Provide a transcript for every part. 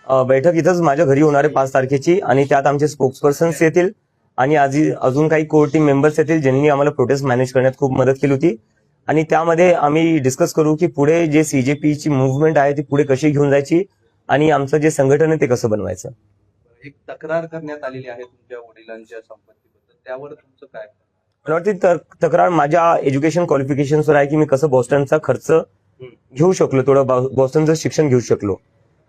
बैठक इथंच माझ्या घरी होणार आहे 5 तारखेची आणि त्यात आमचे स्पोक्सपर्सन्स येतील आणि अजून काही कोर टीम मेंबर्स येतील ज्यांनी आम्हाला प्रोटेस्ट मॅनेज करण्यात खूप मदत केली होती. आणि त्यामध्ये आम्ही डिस्कस करू की पुढे जे सीजेपीची मुव्हमेंट आहे ती पुढे कशी घेऊन जायची आणि आमचं जे संघटन आहे ते कसं बनवायचं. एक तक्रार करण्यात आलेली आहे तुमच्या वडिलांच्या संपत्तीबद्दल, त्यावर तुमचं काय? मला वाटतं तक्रार माझ्या एज्युकेशन क्वालिफिकेशनवर आहे की मी कसं बॉस्टनचा खर्च घेऊ शकलो, थोडं बॉस्टनचं शिक्षण घेऊ शकलो.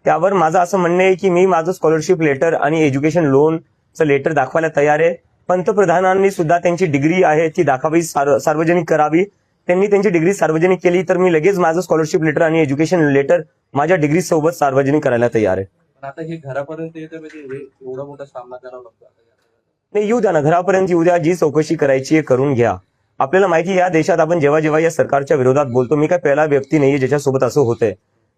त्यावर माझं असं म्हणणं आहे की मी माझं स्कॉलरशिप लेटर आणि एज्युकेशन लोनचं लेटर दाखवायला तयार आहे. पंतप्रधानांनी सुद्धा त्यांची डिग्री आहे ती दाखवावी, सार्वजनिक करावी. त्यांनी त्यांची डिग्री सार्वजनिक केली तर मी लगेच माझं स्कॉलरशिप लेटर आणि एज्युकेशन लेटर माझ्या डिग्री सोबत सार्वजनिक करायला तयार आहे. पण आता हे घरापर्यंत येतं म्हणजे हे एवढा मोठा सामना करावा लागतो. नाही, येऊ द्या ना, घरापर्यंत येऊ द्या. जी चौकशी करायची आहे करून घ्या. आपल्याला माहिती आहे या देशात आपण जेव्हा जेव्हा या सरकारच्या विरोधात बोलतो, मी काय पहिला व्यक्ती नाहीये ज्याच्यासोबत असं होतंय.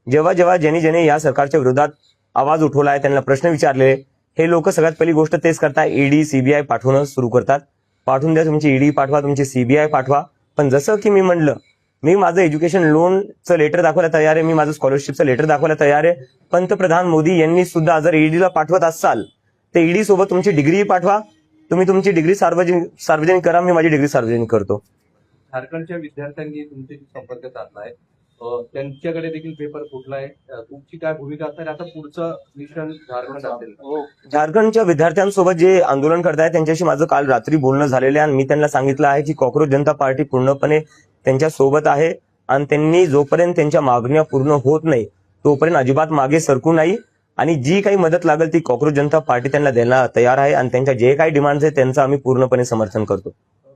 जेव्हा जेव्हा ज्याने या सरकारच्या विरोधात आवाज उठवलाय, त्यांना प्रश्न विचारले, हे लोक सगळ्यात पहिली गोष्ट तेच करतात, ईडी सीबीआय पाठवणं सुरू करतात. पाठवून द्या, तुमची ईडी पाठवा, तुमची सीबीआय पाठवा. पण जसं की मी म्हणलं, मी माझं एज्युकेशन लोनचं लेटर दाखवायला तयार आहे, मी माझं स्कॉलरशिपचं लेटर दाखवायला तयार आहे. पंतप्रधान मोदी यांनी सुद्धा जर ईडीला पाठवत असाल तर ईडी सोबत तुमची डिग्री पाठवा. तुम्ही तुमची डिग्री सार्वजनिक करा, मी माझी डिग्री सार्वजनिक करतो. झारखंडच्या विद्यार्थ्यांनी तुमच्याशी संपर्क साधला आहे, त्यांच्याकडे देखील पेपर फुटला आहे. तुमची काय भूमिका असणार? आता पुढचं मिशन झारखंड असेल. झारखंडच्या विद्यार्थ्यांसोबत जे आंदोलन करतायत त्यांच्याशी माझं काल रात्री बोलणं झालेलं आहे आणि मी त्यांना सांगितलं आहे की कॉक्रोच जनता पार्टी पूर्णपणे त्यांच्या सोबत आहे आणि त्यांनी जोपर्यंत त्यांच्या मागण्या पूर्ण होत नाही तोपर्यंत अजिबात मागे सरकू नाही आणि जी काही मदत लागेल ती कॉक्रोच जनता पार्टी त्यांना द्यायला तयार आहे आणि त्यांच्या जे काही डिमांड्स आहेत त्यांचं आम्ही पूर्णपणे समर्थन करतो.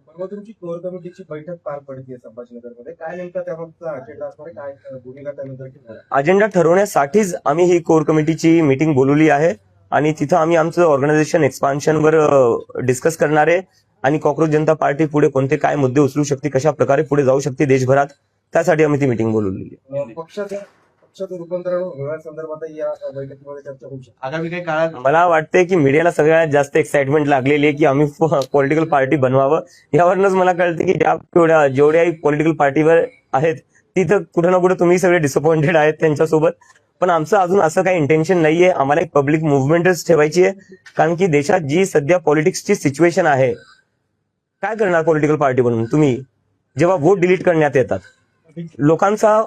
परवा तुमची कोर कमिटीची बैठक पार पडते संभाजीनगरमध्ये, काय नेमका त्याबाबतचा अजेंडा असणार, काय भूमिका त्यानंतर? अजेंडा ठरवण्यासाठीच आम्ही ही कोर कमिटीची मीटिंग बोलवली आहे आणि तिथं आम्ही आमचं ऑर्गनायझेशन एक्सपान्शनवर डिस्कस करणार आहे आणि कॉक्रोच जनता पार्टी पुढे कोणते काय मुद्दे उचलू शकते, कशा प्रकारे पुढे जाऊ शकते देशभरात, त्यासाठी आम्ही ती मीटिंग बोलवली आहे. पक्षाचं रूपांतरण होण्यासंदर्भात या बैठकीमध्ये चर्चा होऊ शकते. आगामी काही काळात मला वाटतंय की मीडियाला सगळ्यात जास्त एक्साइटमेंट लागलेली आहे की आम्ही पॉलिटिकल पार्टी बनवावं. यावरूनच मला कळते की जेवढ्या पॉलिटिकल पार्टीवर आहेत तिथं कुठं ना कुठं तुम्ही सगळे डिसअपॉइंटेड आहेत त्यांच्यासोबत. पण आमचं अजून असं काही इंटेन्शन नाहीये. आम्हाला एक पब्लिक मुव्हमेंटच ठेवायची आहे, कारण की देशात जी सध्या पॉलिटिक्सची सिच्युएशन आहे, काय करणार पॉलिटिकल पार्टी बनून तुम्ही जेव्हा वोट डिलीट करण्यात येतात. लोकांचा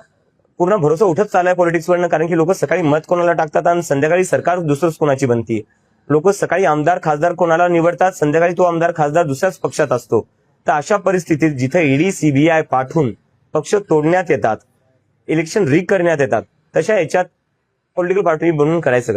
पूर्ण भरोसा उठत चाललाय पॉलिटिक्सवरनं, कारण की लोक सकाळी मत कोणाला टाकतात आणि संध्याकाळी सरकार दुसरंच कोणाची बनती. लोक सकाळी आमदार खासदार कोणाला निवडतात, संध्याकाळी तो आमदार खासदार दुसऱ्याच पक्षात असतो. तर अशा परिस्थितीत जिथे ईडी सीबीआय पाठवून पक्ष तोडण्यात येतात, इलेक्शन रीग करण्यात येतात, तशा याच्यात पॉलिटिकल पार्टी बनवून करायचं काय?